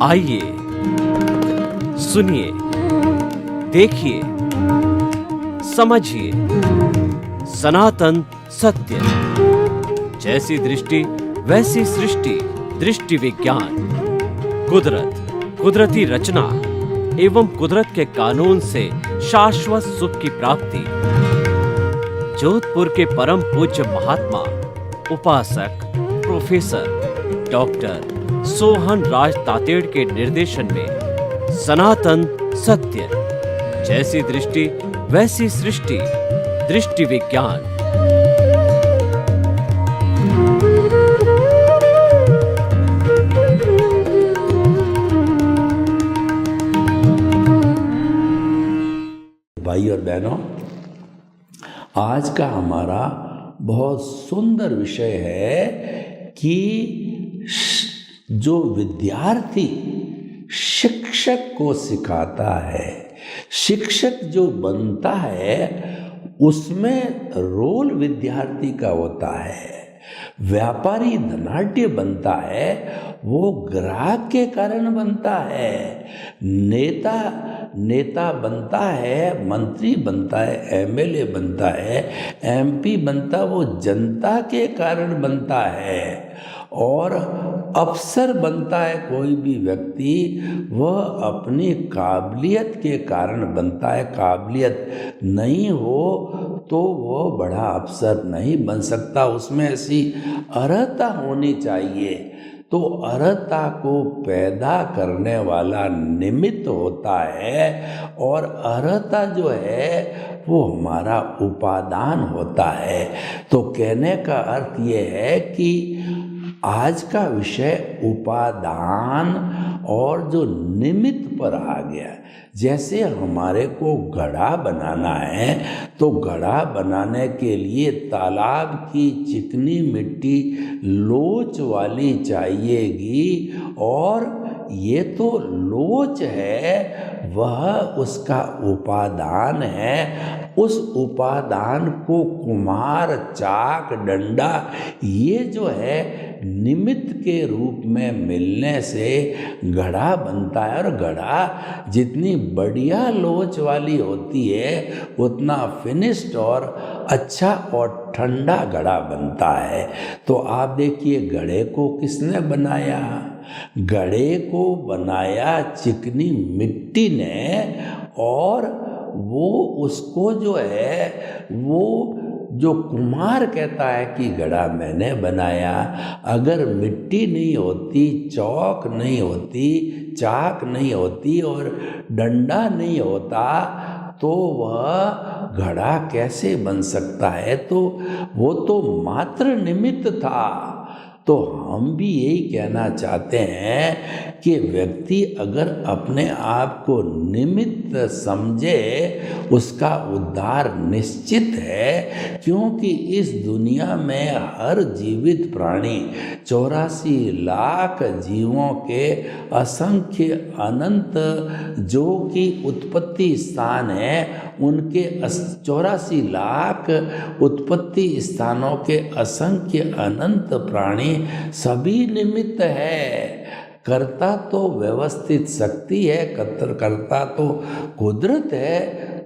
आइए, सुनिए, देखिए, समझिए सनातन सत्य। जैसी दृष्टि वैसी सृष्टि, दृष्टि विज्ञान। कुदरत, कुदरती रचना एवं कुदरत के कानून से शाश्वत सुख की प्राप्ति। जोधपुर के परम पूज्य महात्मा उपासक प्रोफेसर डॉक्टर सोहन राज तातेड़ के निर्देशन में सनातन सत्य। जैसी दृष्टि वैसी सृष्टि, दृष्टि विज्ञान। भाई और बहनों, आज का हमारा बहुत सुंदर विषय है कि जो विद्यार्थी शिक्षक को सिखाता है, शिक्षक जो बनता है, उसमें रोल विद्यार्थी का होता है। व्यापारी धनाढ्य बनता है, वो ग्राहक के कारण बनता है। नेता बनता है, मंत्री बनता है, एमएलए बनता है, एमपी बनता है, वो जनता के कारण बनता है। और अफसर बनता है कोई भी व्यक्ति, वह अपनी काबिलियत के कारण बनता है। काबिलियत नहीं हो तो वह बड़ा अफसर नहीं बन सकता, उसमें ऐसी अर्हता होनी चाहिए। तो अर्हता को पैदा करने वाला निमित्त होता है, और अर्हता जो है वो हमारा उपादान होता है। तो कहने का अर्थ ये है कि आज का विषय उपादान और जो निमित्त पर आ गया। जैसे हमारे को घड़ा बनाना है, तो घड़ा बनाने के लिए तालाब की चिकनी मिट्टी लोच वाली चाहिएगी, और ये तो लोच है, वह उसका उपादान है। उस उपादान को कुम्हार, चाक, डंडा, ये जो है निमित्त के रूप में मिलने से घड़ा बनता है। और घड़ा जितनी बढ़िया लोच वाली होती है, उतना फिनिश्ड और अच्छा और ठंडा घड़ा बनता है। तो आप देखिए, घड़े को किसने बनाया? घड़े को बनाया चिकनी मिट्टी ने, और वो उसको जो है, वो जो कुम्हार कहता है कि घड़ा मैंने बनाया। अगर मिट्टी नहीं होती, चौक नहीं होती, चाक नहीं होती और डंडा नहीं होता, तो वह घड़ा कैसे बन सकता है? तो वो तो मात्र निमित्त था। तो हम भी यही कहना चाहते हैं कि व्यक्ति अगर अपने आप को निमित्त समझे, उसका उद्धार निश्चित है। क्योंकि इस दुनिया में हर जीवित प्राणी 84 लाख जीवों के असंख्य अनंत जो कि उत्पत्ति स्थान है, उनके 84 लाख उत्पत्ति स्थानों के असंख्य अनंत प्राणी सभी निमित्त है। कर्ता तो व्यवस्थित शक्ति है, कर्ता तो कुदरत है।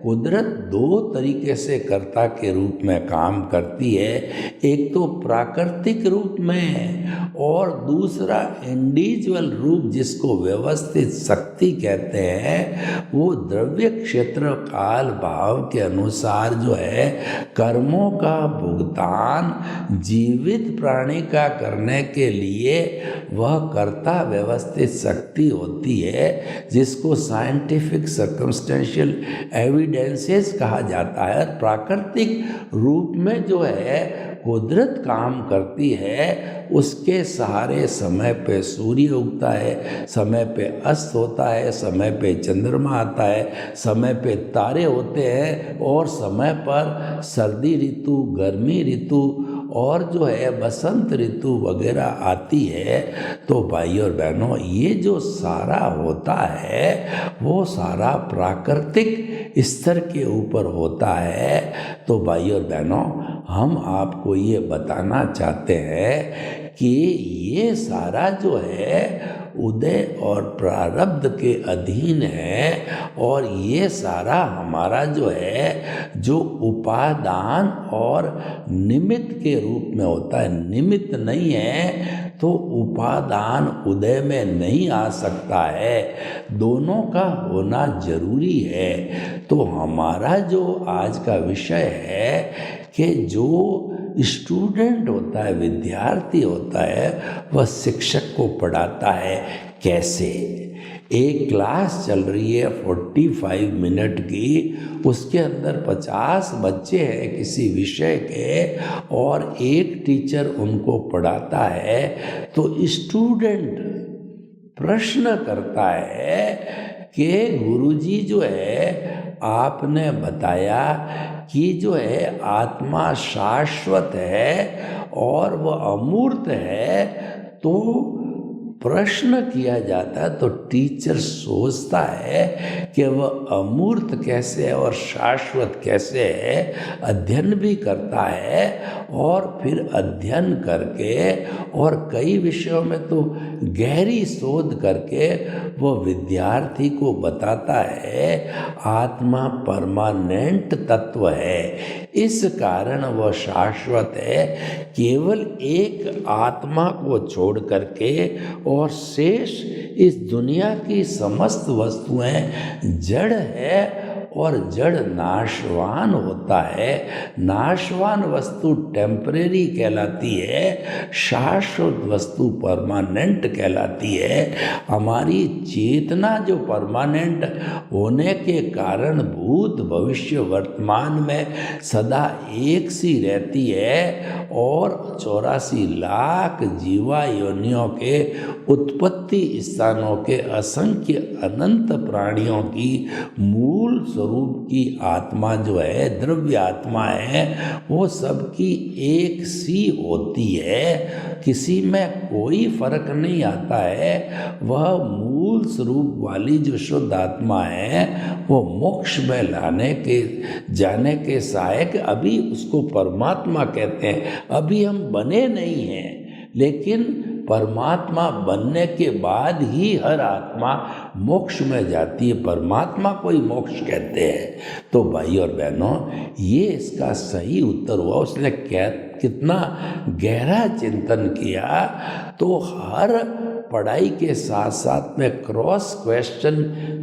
कुदरत दो तरीके से कर्ता के रूप में काम करती है, एक तो प्राकृतिक रूप में, और दूसरा इंडिविजुअल रूप जिसको व्यवस्थित शक्ति कहते हैं। वो द्रव्य क्षेत्र काल भाव के अनुसार जो है कर्मों का भुगतान जीवित प्राणी का करने के लिए वह कर्ता व्यवस्थित शक्ति होती है, जिसको साइंटिफिक सर्कमस्टेंशियल एविडेंसेस कहा जाता है। प्राकृतिक रूप में जो है कुदरत काम करती है, उसके सहारे समय पे सूर्य उगता है, समय पे अस्त होता है, समय पे चंद्रमा आता है, समय पे तारे होते हैं, और समय पर सर्दी ऋतु, गर्मी ऋतु और जो है बसंत ऋतु वगैरह आती है तो भाई और बहनों ये जो सारा होता है वो सारा प्राकृतिक स्तर के ऊपर होता है। तो भाई और बहनों हम आपको ये बताना चाहते हैं कि ये सारा जो है उदय और प्रारब्ध के अधीन है और ये सारा हमारा जो है जो उपादान और निमित्त के रूप में होता है। निमित्त नहीं है तो उपादान उदय में नहीं आ सकता है, दोनों का होना जरूरी है। तो हमारा जो आज का विषय है कि जो स्टूडेंट होता है, विद्यार्थी होता है, वह शिक्षक को पढ़ाता है कैसे। एक क्लास चल रही है 45 मिनट की, उसके अंदर 50 बच्चे हैं किसी विषय के और एक टीचर उनको पढ़ाता है। तो स्टूडेंट प्रश्न करता है कि गुरुजी जो है आपने बताया कि जो है आत्मा शाश्वत है और वह अमूर्त है, तो प्रश्न किया जाता है तो टीचर सोचता है कि वह अमूर्त कैसे है और शाश्वत कैसे है, अध्ययन भी करता है और फिर अध्ययन करके और कई विषयों में तो गहरी शोध करके वह विद्यार्थी को बताता है आत्मा परमानेंट तत्व है, इस कारण वह शाश्वत है। केवल एक आत्मा को छोड़ करके और शेष इस दुनिया की समस्त वस्तुएं जड़ है और जड़ नाशवान होता है। नाशवान वस्तु टेम्परेरी कहलाती है, शाश्वत वस्तु परमानेंट कहलाती है। हमारी चेतना जो परमानेंट होने के कारण भूत भविष्य वर्तमान में सदा एक सी रहती है और 84 लाख जीवा योनियों के उत्पत्ति स्थानों के असंख्य अनंत प्राणियों की मूल स्वरूप की आत्मा जो है, द्रव्य आत्मा है, वो सबकी एक सी होती है, किसी में कोई फर्क नहीं आता है। वह मूल स्वरूप वाली जो शुद्ध आत्मा है वो मोक्ष में जाने के सहायक, अभी उसको परमात्मा कहते हैं। अभी हम बने नहीं हैं, लेकिन परमात्मा बनने के बाद ही हर आत्मा मोक्ष में जाती है, परमात्मा को ही मोक्ष कहते हैं। तो भाई और बहनों ये इसका सही उत्तर हुआ। उसने कितना गहरा चिंतन किया। तो हर पढ़ाई के साथ साथ में क्रॉस क्वेश्चन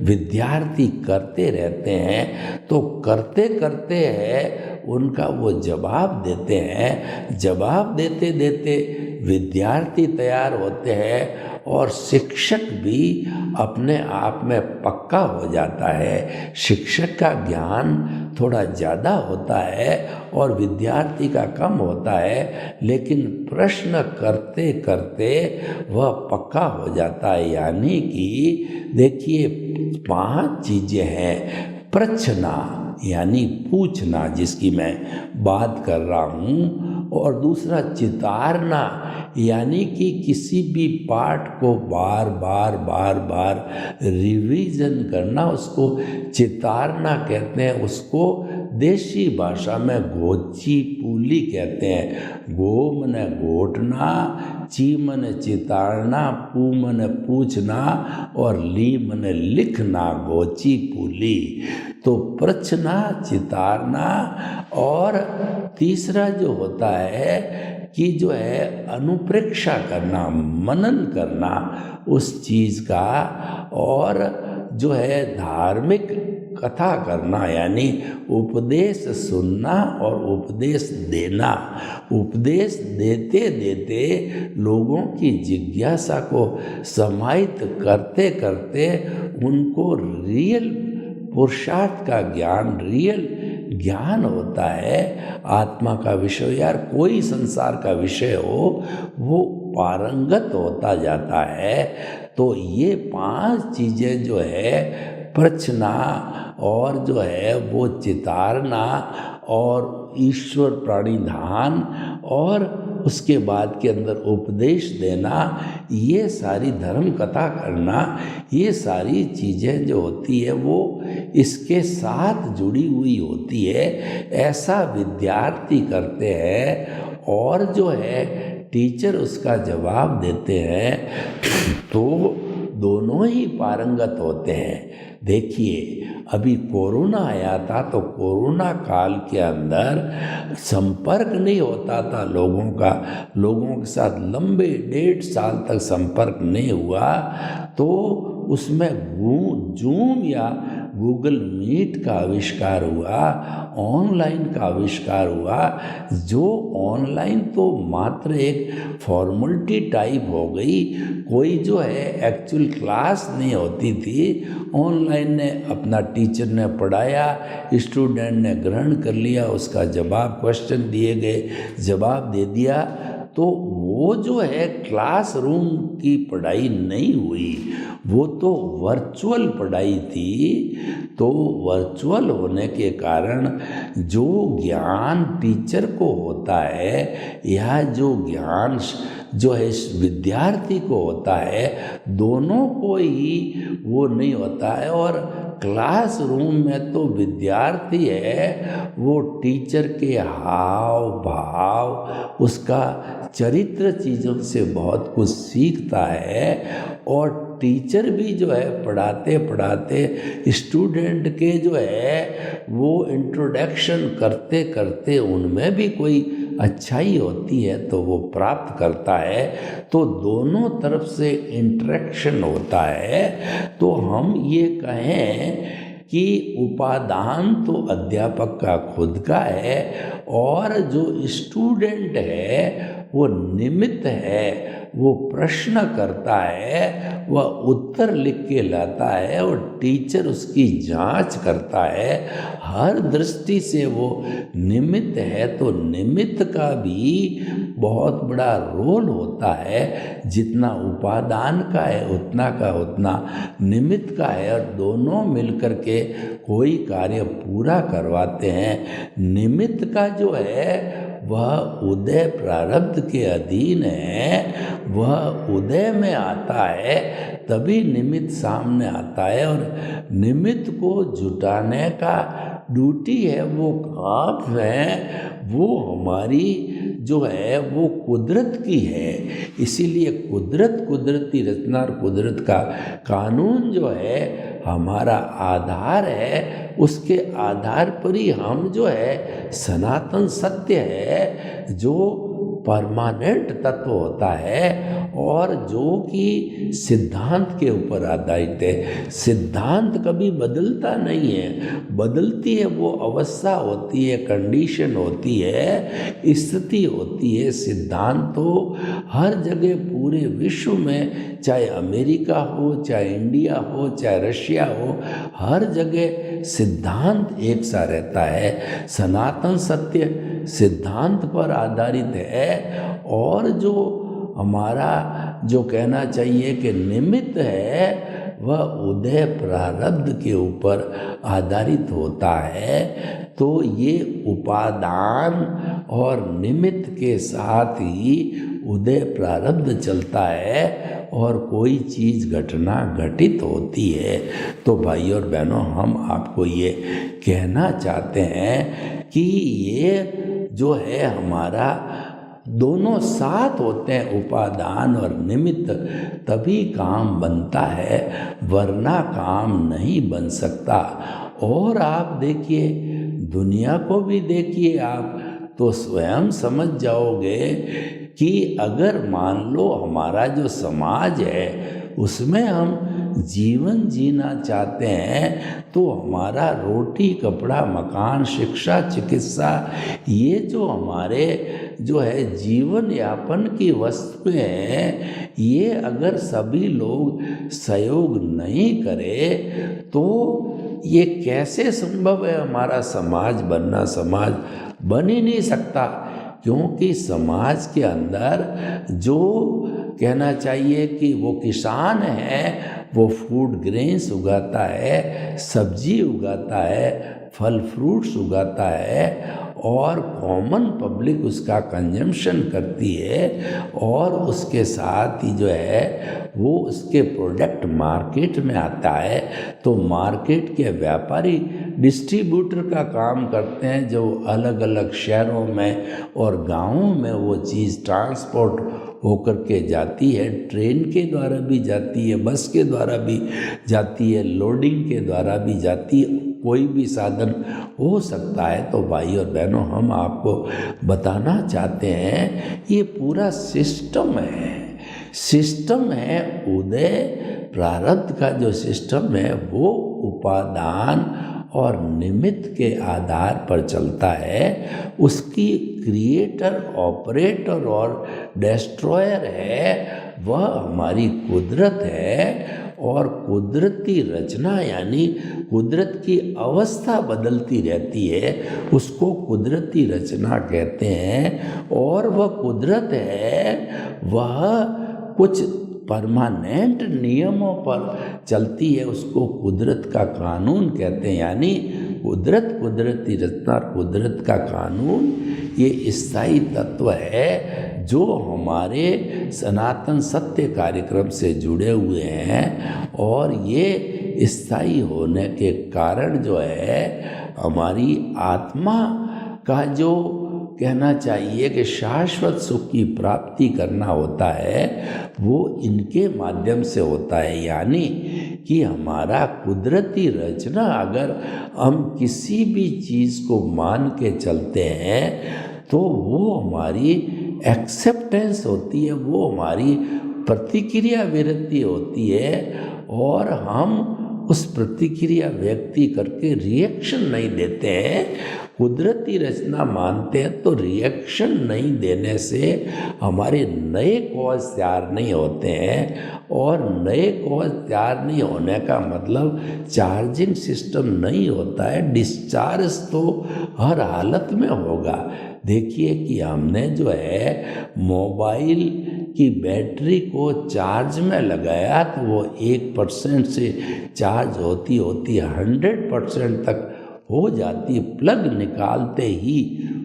विद्यार्थी करते रहते हैं, तो करते करते हैं उनका वो जवाब देते हैं। जवाब देते देते विद्यार्थी तैयार होते हैं और शिक्षक भी अपने आप में पक्का हो जाता है। शिक्षक का ज्ञान थोड़ा ज़्यादा होता है और विद्यार्थी का कम होता है, लेकिन प्रश्न करते करते वह पक्का हो जाता है। यानी कि देखिए 5 चीज़ें हैं। प्रश्ना यानी पूछना, जिसकी मैं बात कर रहा हूँ, और दूसरा चितारना यानी कि किसी भी पाठ को बार बार रिवीजन करना, उसको चितारना कहते हैं। उसको देशी भाषा में गोची पूली कहते हैं। गो मने घोटना, ची मने चितारना, पू मने पूछना और ली मने लिखना, गोची पूली। तो प्रश्ना, चितारना, और तीसरा जो होता है कि जो है अनुप्रेक्षा करना, मनन करना उस चीज़ का, और जो है धार्मिक कथा करना, यानी उपदेश सुनना और उपदेश देना। उपदेश देते देते लोगों की जिज्ञासा को समाहित करते करते उनको रियल पुरुषार्थ का ज्ञान, रियल ज्ञान होता है। आत्मा का विषय, यार कोई संसार का विषय हो, वो पारंगत होता जाता है। तो ये 5 चीज़ें जो है परछना और जो है वो चितारना और ईश्वर प्राणिधान और उसके बाद के अंदर उपदेश देना, ये सारी धर्म कथा करना, ये सारी चीज़ें जो होती है वो इसके साथ जुड़ी हुई होती है। ऐसा विद्यार्थी करते हैं और जो है टीचर उसका जवाब देते हैं, तो दोनों ही पारंगत होते हैं। देखिए अभी कोरोना आया था तो कोरोना काल के अंदर संपर्क नहीं होता था लोगों का, लोगों के साथ लंबे 1.5 साल तक संपर्क नहीं हुआ, तो उसमें जूम या गूगल मीट का आविष्कार हुआ, ऑनलाइन का आविष्कार हुआ। जो ऑनलाइन तो मात्र एक फॉर्मेलिटी टाइप हो गई, कोई जो है एक्चुअल क्लास नहीं होती थी। ऑनलाइन ने अपना टीचर ने पढ़ाया, स्टूडेंट ने ग्रहण कर लिया, उसका जवाब क्वेश्चन दिए गए, जवाब दे दिया, तो वो जो है क्लासरूम की पढ़ाई नहीं हुई, वो तो वर्चुअल पढ़ाई थी। तो वर्चुअल होने के कारण जो ज्ञान टीचर को होता है या जो ज्ञान जो है विद्यार्थी को होता है, दोनों को ही वो नहीं होता है। और क्लासरूम में तो विद्यार्थी है वो टीचर के हाव भाव, उसका चरित्र चीज़ों से बहुत कुछ सीखता है। और टीचर भी जो है पढ़ाते पढ़ाते स्टूडेंट के जो है वो इंट्रोडक्शन करते करते उनमें भी कोई अच्छाई होती है तो वो प्राप्त करता है, तो दोनों तरफ से इंटरेक्शन होता है। तो हम ये कहें कि उपादान तो अध्यापक का खुद का है और जो स्टूडेंट है वो निमित्त है, वो प्रश्न करता है, वह उत्तर लिख के लाता है और टीचर उसकी जांच करता है। हर दृष्टि से वो निमित्त है, तो निमित्त का भी बहुत बड़ा रोल होता है। जितना उपादान का है उतना का उतना निमित्त का है, और दोनों मिलकर के कोई कार्य पूरा करवाते हैं। निमित्त का जो है वह उदय प्रारब्ध के अधीन है, वह उदय में आता है तभी निमित्त सामने आता है। और निमित्त को जुटाने का ड्यूटी है, वो काम है, वो हमारी जो है वो कुदरत की है। इसीलिए कुदरत, कुदरती रचना और कुदरत का कानून जो है हमारा आधार है। उसके आधार पर ही हम जो है सनातन सत्य है जो परमानेंट तत्व होता है और जो कि सिद्धांत के ऊपर आधारित है। सिद्धांत कभी बदलता नहीं है, बदलती है वो अवस्था होती है, कंडीशन होती है, स्थिति होती है। सिद्धांत तो हर जगह पूरे विश्व में, चाहे अमेरिका हो, चाहे इंडिया हो, चाहे रशिया हो, हर जगह सिद्धांत एक सा रहता है। सनातन सत्य सिद्धांत पर आधारित है। और जो हमारा जो कहना चाहिए कि निमित्त है वह उदय प्रारब्ध के ऊपर आधारित होता है। तो ये उपादान और निमित्त के साथ ही उदय प्रारब्ध चलता है और कोई चीज़ घटना घटित होती है। तो भाई और बहनों, हम आपको ये कहना चाहते हैं कि ये जो है हमारा दोनों साथ होते हैं, उपादान और निमित्त, तभी काम बनता है, वरना काम नहीं बन सकता। और आप देखिए, दुनिया को भी देखिए आप, तो स्वयं समझ जाओगे कि अगर मान लो हमारा जो समाज है उसमें हम जीवन जीना चाहते हैं, तो हमारा रोटी, कपड़ा, मकान, शिक्षा, चिकित्सा, ये जो हमारे जो है जीवन यापन की वस्तुएं हैं, ये अगर सभी लोग सहयोग नहीं करें तो ये कैसे संभव है हमारा समाज बनना? समाज बन ही नहीं सकता, क्योंकि समाज के अंदर जो कहना चाहिए कि वो किसान हैं, वो फूड ग्रेन्स उगाता है, सब्जी उगाता है, फल फ्रूट्स उगाता है और कॉमन पब्लिक उसका कंजम्पशन करती है और उसके साथ ही जो है वो उसके प्रोडक्ट मार्केट में आता है। तो मार्केट के व्यापारी डिस्ट्रीब्यूटर का काम करते हैं, जो अलग अलग शहरों में और गांवों में वो चीज़ ट्रांसपोर्ट होकर के जाती है। ट्रेन के द्वारा भी जाती है, बस के द्वारा भी जाती है, लोडिंग के द्वारा भी जाती है, कोई भी साधन हो सकता है। तो भाई और बहनों, हम आपको बताना चाहते हैं ये पूरा सिस्टम है उदय प्रारब्ध का जो सिस्टम है वो उपादान और निमित्त के आधार पर चलता है। उसकी क्रिएटर, ऑपरेटर और डिस्ट्रॉयर है वह हमारी कुदरत है। और कुदरती रचना यानी कुदरत की अवस्था बदलती रहती है, उसको कुदरती रचना कहते हैं। और वह कुदरत है, वह कुछ परमानेंट नियमों पर चलती है, उसको कुदरत का कानून कहते हैं। यानी कुदरती रचना, कुदरत का कानून ये स्थायी तत्व है जो हमारे सनातन सत्य कार्यक्रम से जुड़े हुए हैं। और ये स्थायी होने के कारण जो है हमारी आत्मा का जो कहना चाहिए कि शाश्वत सुख की प्राप्ति करना होता है वो इनके माध्यम से होता है। यानी कि हमारा कुदरती रचना अगर हम किसी भी चीज़ को मान के चलते हैं तो वो हमारी एक्सेप्टेंस होती है, वो हमारी प्रतिक्रिया विरक्ति होती है और हम उस प्रतिक्रिया व्यक्ति करके रिएक्शन नहीं देते हैं। कुदरती रचना मानते हैं तो रिएक्शन नहीं देने से हमारे नए कॉज तैयार नहीं होते हैं। और नए कॉज तैयार नहीं होने का मतलब चार्जिंग सिस्टम नहीं होता है, डिस्चार्ज तो हर हालत में होगा। देखिए कि हमने जो है मोबाइल की बैटरी को चार्ज में लगाया तो वो 1% से चार्ज होती 100% तक हो जाती है। प्लग निकालते ही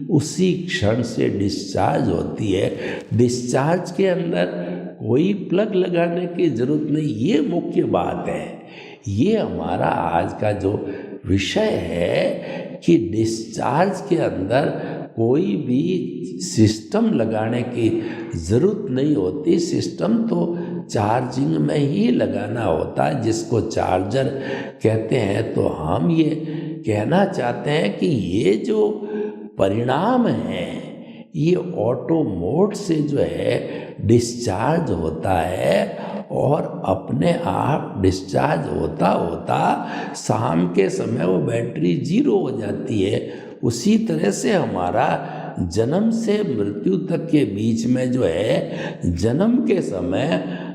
उसी क्षण से डिस्चार्ज होती है। डिस्चार्ज के अंदर कोई प्लग लगाने की ज़रूरत नहीं, ये मुख्य बात है। ये हमारा आज का जो विषय है कि डिस्चार्ज के अंदर कोई भी सिस्टम लगाने की ज़रूरत नहीं होती। सिस्टम तो चार्जिंग में ही लगाना होता है, जिसको चार्जर कहते हैं। तो हम ये कहना चाहते हैं कि ये जो परिणाम है ये ऑटो मोड से जो है डिस्चार्ज होता है और अपने आप डिस्चार्ज होता होता शाम के समय वो बैटरी 0 हो जाती है। उसी तरह से हमारा जन्म से मृत्यु तक के बीच में जो है जन्म के समय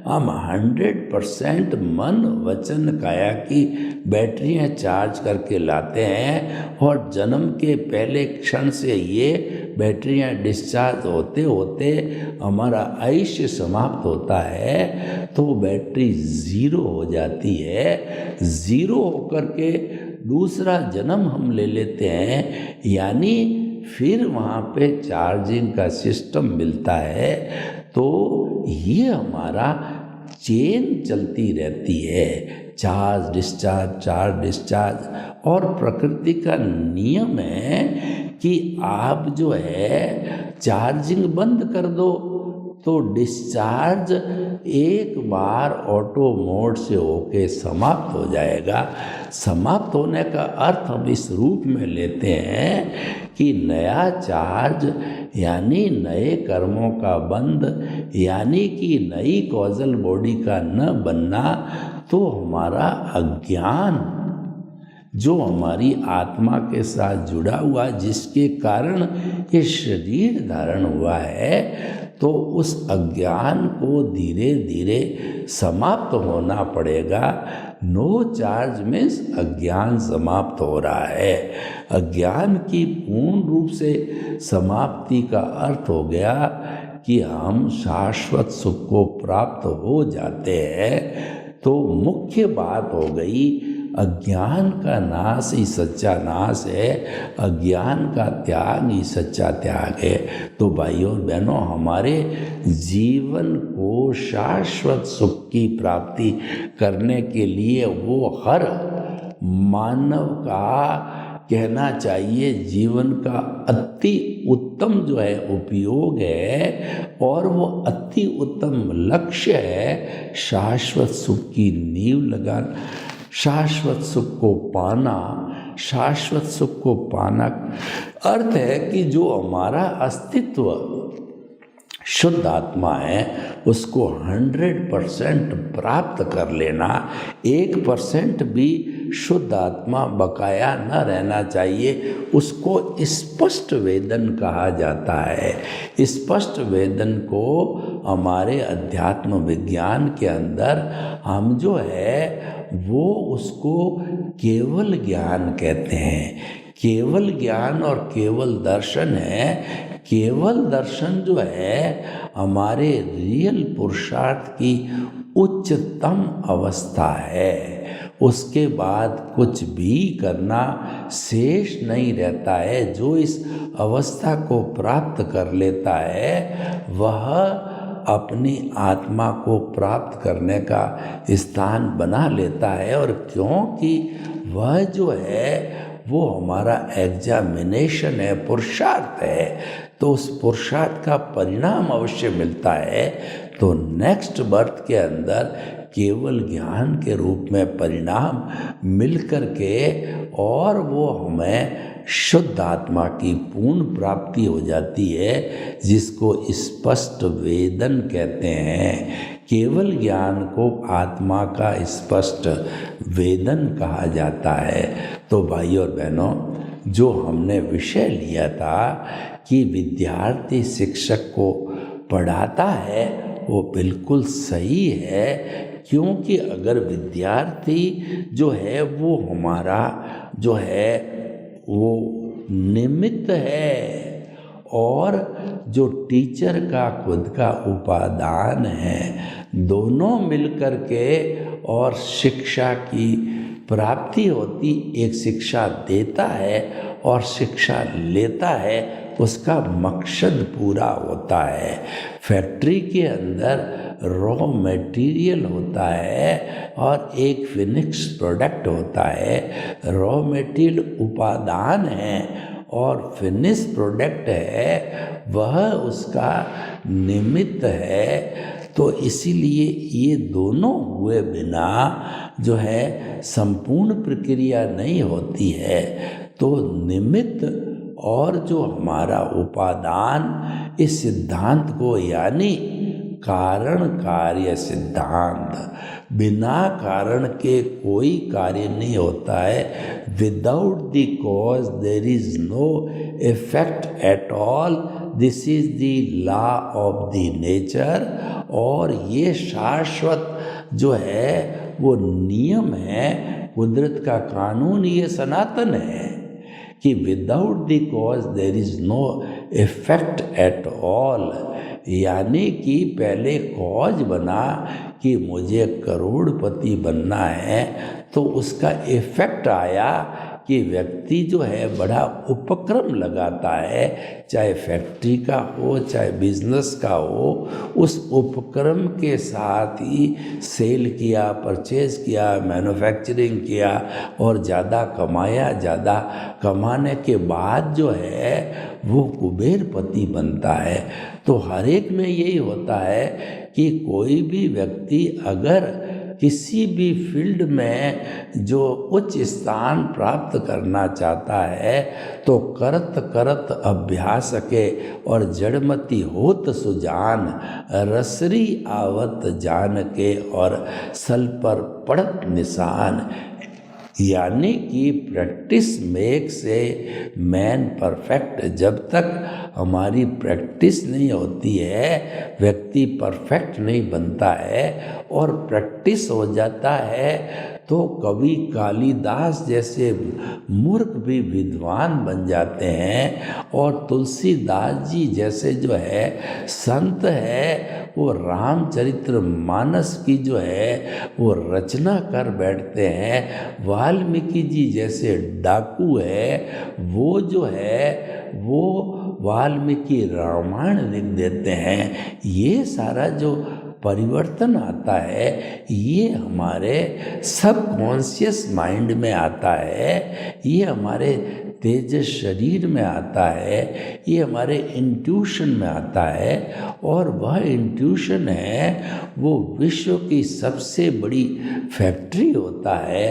हम 100% मन वचन काया की बैटरियां चार्ज करके लाते हैं और जन्म के पहले क्षण से ये बैटरियां डिस्चार्ज होते होते हमारा आयुष्य समाप्त होता है तो बैटरी 0 हो जाती है। 0 होकर के दूसरा जन्म हम ले लेते हैं, यानी फिर वहाँ पे चार्जिंग का सिस्टम मिलता है। तो ये हमारा चेन चलती रहती है, चार्ज डिस्चार्ज। और प्रकृति का नियम है कि आप जो है चार्जिंग बंद कर दो तो डिस्चार्ज एक बार ऑटो मोड से होके समाप्त हो जाएगा। समाप्त होने का अर्थ हम इस रूप में लेते हैं कि नया चार्ज यानी नए कर्मों का बंद, यानी कि नई कॉजल बॉडी का न बनना। तो हमारा अज्ञान जो हमारी आत्मा के साथ जुड़ा हुआ, जिसके कारण ये शरीर धारण हुआ है, तो उस अज्ञान को धीरे धीरे समाप्त होना पड़ेगा। नो चार्ज में अज्ञान समाप्त हो रहा है। अज्ञान की पूर्ण रूप से समाप्ति का अर्थ हो गया कि हम शाश्वत सुख को प्राप्त हो जाते हैं। तो मुख्य बात हो गई, अज्ञान का नाश ही सच्चा नाश है, अज्ञान का त्याग ही सच्चा त्याग है। तो भाइयों और बहनों, हमारे जीवन को शाश्वत सुख की प्राप्ति करने के लिए वो हर मानव का कहना चाहिए जीवन का अति उत्तम जो है उपयोग है, और वो अति उत्तम लक्ष्य है शाश्वत सुख की नींव लगाना, शाश्वत सुख को पाना। शाश्वत सुख को पाना अर्थ है कि जो हमारा अस्तित्व शुद्ध आत्मा है उसको 100% प्राप्त कर लेना। 1% भी शुद्ध आत्मा बकाया न रहना चाहिए, उसको स्पष्ट वेदन कहा जाता है। स्पष्ट वेदन को हमारे अध्यात्म विज्ञान के अंदर हम जो है वो उसको केवल ज्ञान कहते हैं। केवल ज्ञान और केवल दर्शन है। केवल दर्शन जो है हमारे रियल पुरुषार्थ की उच्चतम अवस्था है। उसके बाद कुछ भी करना शेष नहीं रहता है। जो इस अवस्था को प्राप्त कर लेता है वह अपनी आत्मा को प्राप्त करने का स्थान बना लेता है। और क्योंकि वह जो है वो हमारा एग्जामिनेशन है, पुरुषार्थ है, तो उस पुरुषार्थ का परिणाम अवश्य मिलता है। तो नेक्स्ट बर्थ के अंदर केवल ज्ञान के रूप में परिणाम मिल कर के और वो हमें शुद्ध आत्मा की पूर्ण प्राप्ति हो जाती है, जिसको स्पष्ट वेदन कहते हैं। केवल ज्ञान को आत्मा का स्पष्ट वेदन कहा जाता है। तो भाइयों और बहनों, जो हमने विषय लिया था कि विद्यार्थी शिक्षक को पढ़ाता है वो बिल्कुल सही है, क्योंकि अगर विद्यार्थी जो है वो हमारा जो है वो निमित्त है और जो टीचर का खुद का उपादान है, दोनों मिलकर के और शिक्षा की प्राप्ति होती। एक शिक्षा देता है और शिक्षा लेता है, उसका मकसद पूरा होता है। फैक्ट्री के अंदर रॉ मटेरियल होता है और एक फिनिश प्रोडक्ट होता है। रॉ मटेरियल उपादान है और फिनिश प्रोडक्ट है, वह उसका निमित्त है। तो इसीलिए ये दोनों हुए बिना जो है संपूर्ण प्रक्रिया नहीं होती है। तो निमित्त और जो हमारा उपादान, इस सिद्धांत को यानी कारण कार्य सिद्धांत, बिना कारण के कोई कार्य नहीं होता है। Without the cause there is no effect at all, this is the law of the nature. और ये शाश्वत जो है वो नियम है, कुदरत का कानून, ये सनातन है कि without the cause there is no effect at all. यानी कि पहले कॉज बना कि मुझे करोड़पति बनना है, तो उसका इफेक्ट आया कि व्यक्ति जो है बड़ा उपक्रम लगाता है, चाहे फैक्ट्री का हो चाहे बिजनेस का हो, उस उपक्रम के साथ ही सेल किया, परचेज किया, मैन्युफैक्चरिंग किया और ज़्यादा कमाया। ज़्यादा कमाने के बाद जो है वो कुबेरपति बनता है। तो हर एक में यही होता है कि कोई भी व्यक्ति अगर किसी भी फील्ड में जो उच्च स्थान प्राप्त करना चाहता है तो करत करत अभ्यास के और जड़मती होत सुजान, रसरी आवत जान के और सल पर पड़त निशान। यानी कि practice makes a man perfect. जब तक हमारी प्रैक्टिस नहीं होती है व्यक्ति परफेक्ट नहीं बनता है, और प्रैक्टिस हो जाता है तो कवि कालिदास जैसे मूर्ख भी विद्वान बन जाते हैं, और तुलसीदास जी जैसे जो है संत है वो रामचरित्र मानस की जो है वो रचना कर बैठते हैं। वाल्मीकि जी जैसे डाकू है वो जो है वो वाल्मीकि रामायण लिख देते हैं। ये सारा जो परिवर्तन आता है ये हमारे सबकॉन्शियस माइंड में आता है, ये हमारे तेजस शरीर में आता है, ये हमारे इंट्यूशन में आता है, और वह इंट्यूशन है वो विश्व की सबसे बड़ी फैक्ट्री होता है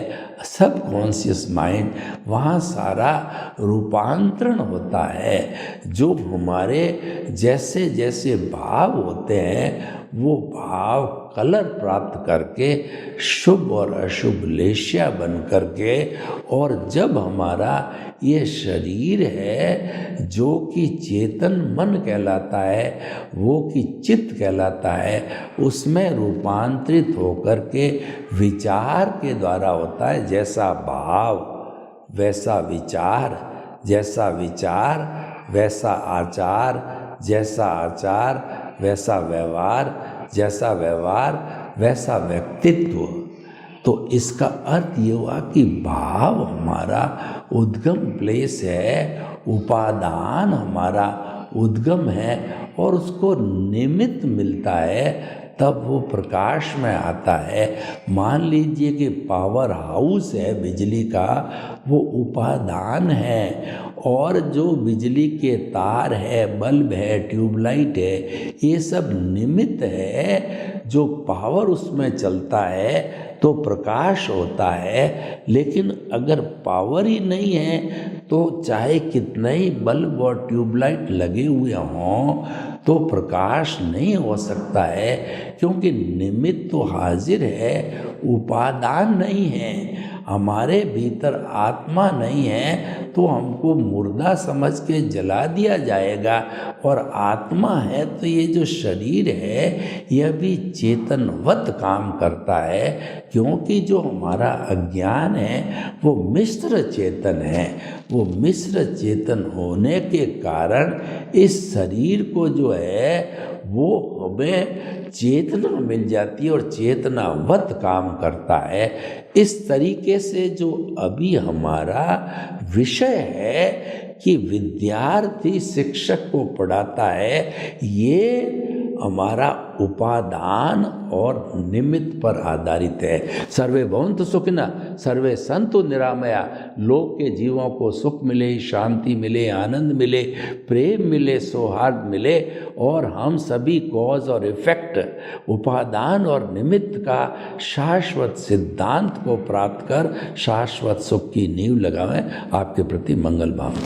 सबकॉन्शियस माइंड। वहाँ सारा रूपांतरण होता है। जो हमारे जैसे जैसे भाव होते हैं वो भाव कलर प्राप्त करके शुभ और अशुभ लेशिया बन करके, और जब हमारा ये शरीर है जो कि चेतन मन कहलाता है, वो कि चित्त कहलाता है, उसमें रूपांतरित होकर के विचार के द्वारा होता है। जैसा भाव वैसा विचार, जैसा विचार वैसा आचार, जैसा आचार वैसा व्यवहार, जैसा व्यवहार वैसा व्यक्तित्व। तो इसका अर्थ ये हुआ कि भाव हमारा उद्गम प्लेस है, उपादान हमारा उद्गम है, और उसको निमित्त मिलता है तब वो प्रकाश में आता है। मान लीजिए कि पावर हाउस है बिजली का, वो उपादान है, और जो बिजली के तार है, बल्ब है, ट्यूबलाइट है, ये सब निमित्त है। जो पावर उसमें चलता है तो प्रकाश होता है। लेकिन अगर पावर ही नहीं है तो चाहे कितना ही बल्ब और ट्यूबलाइट लगे हुए हों तो प्रकाश नहीं हो सकता है, क्योंकि निमित्त तो हाजिर है, उपादान नहीं है। हमारे भीतर आत्मा नहीं है तो हमको मुर्दा समझ के जला दिया जाएगा, और आत्मा है तो ये जो शरीर है यह भी चेतनवत काम करता है, क्योंकि जो हमारा अज्ञान है वो मिश्र चेतन है। वो मिश्र चेतन होने के कारण इस शरीर को जो है वो हमें चेतना मिल जाती है और चेतनावत काम करता है। इस तरीके से जो अभी हमारा विषय है कि विद्यार्थी शिक्षक को पढ़ाता है, ये हमारा उपादान और निमित्त पर आधारित है। सर्वे भवन्तु सुखिनः, सर्वे सन्तु निरामया। लोक के जीवों को सुख मिले, शांति मिले, आनंद मिले, प्रेम मिले, सौहार्द मिले, और हम सभी कॉज और इफेक्ट, उपादान और निमित्त का शाश्वत सिद्धांत को प्राप्त कर शाश्वत सुख की नींव लगावें। आपके प्रति मंगल भाव।